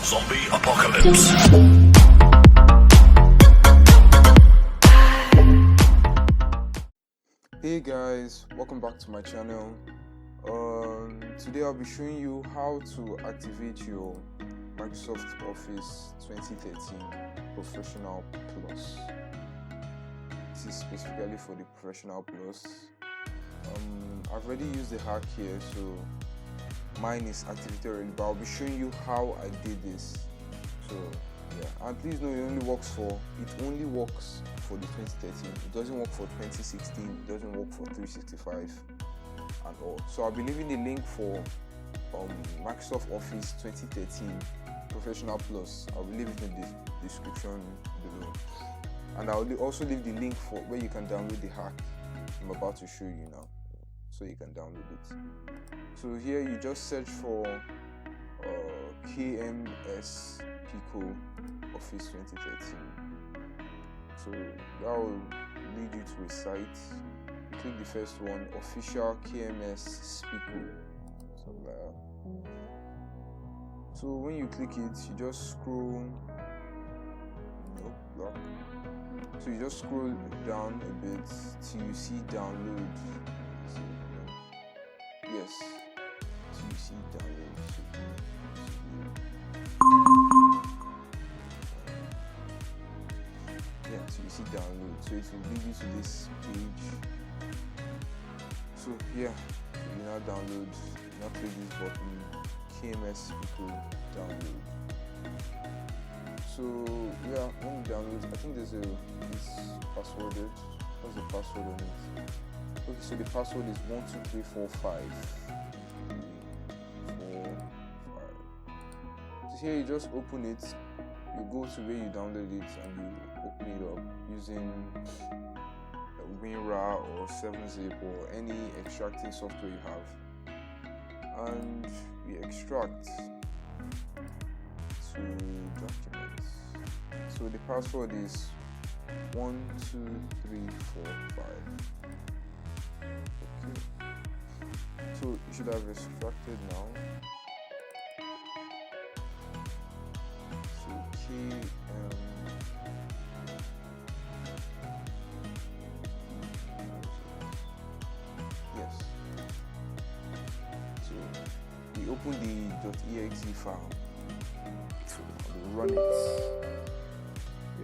Zombie apocalypse. Hey guys, welcome back to my channel. Today I'll be showing you how to activate your Microsoft Office 2013 Professional Plus. This is specifically for the Professional Plus. I've already used the hack here, so mine is activated already, but I'll be showing you how I did this. So yeah, and please know it only works for the 2013. It doesn't work for 2016, it doesn't work for 365 and all. So I'll be leaving the link for Microsoft Office 2013 Professional Plus. I'll leave it in the description below, and I'll also leave the link for where you can download the hack I'm about to show you now, so you can download it. So here you just search for KMS Pico Office 2013. So that will lead you to a site. You click the first one, official KMS Pico. So when you click it, you just scroll. Block. So you just scroll down a bit till you see download. So, yes, till you see download. So you see download, so it will lead you to this page. So yeah, you now download, you now click this button, KMS Pico download. So yeah, when you download, I think this passworded. What's the password on it? Okay, so the password is 12345. So here you just open it. You go to where you download it and you open it up using WinRAR or 7-Zip or any extracting software you have, and we extract to documents. So the password is 12345. Okay, so you should have extracted now. Yes. So we open the .exe file. So we run it.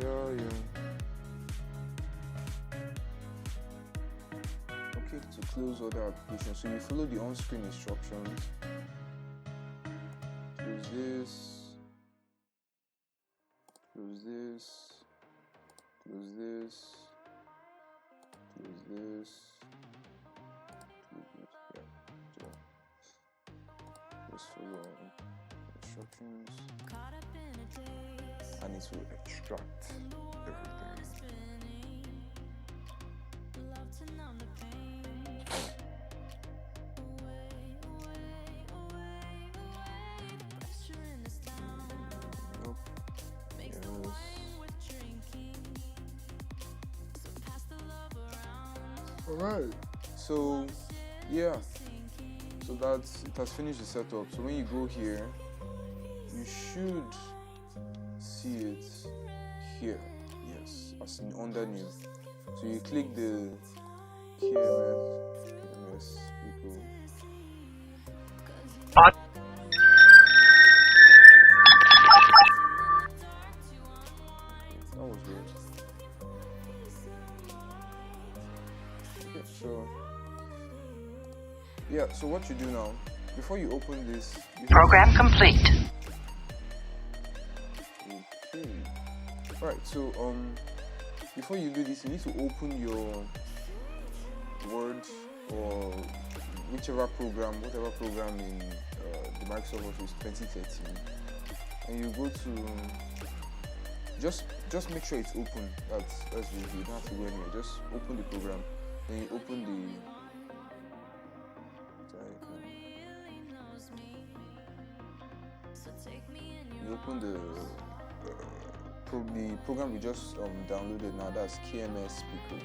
Yeah. Okay, to close other applications. So you follow the on-screen instructions. Close this. Close this, close this, close this, yeah. Just follow instructions, and it will extract everything. Alright, so yeah, so it has finished the setup. So when you go here, you should see it here, yes, as in under new. So you click the KMS Pico. That was weird. So yeah, so what you do now, before you open this, program complete. Okay. Right, so before you do this, you need to open your Word or whatever program in the Microsoft Office 2013, and you go to just make sure it's open. That's easy. You don't have to go anywhere. Just open the program. Then you open the program we just downloaded now. That's KMS Pico.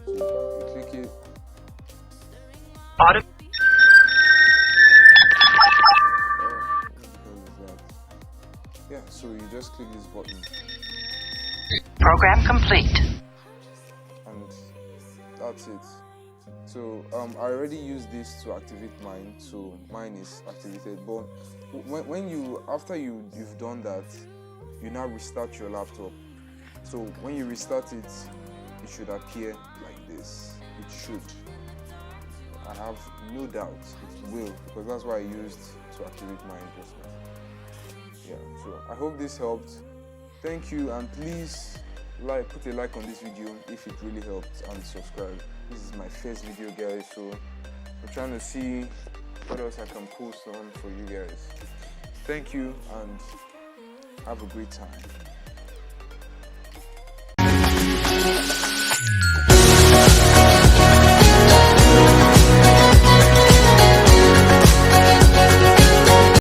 So you click it. yeah, so you just click this button Program complete. and that's it. So I already used this to activate mine, so mine is activated. But when you after you've done that, you now restart your laptop. So when you restart it, it should appear like this. It should. I have no doubt it will, because that's what I used to activate mine just now. Yeah, so I hope this helped. Thank you, and please put a like on this video if it really helped, and subscribe. This is my first video, guys, so I'm trying to see what else I can post on for you guys. Thank you, and have a great time.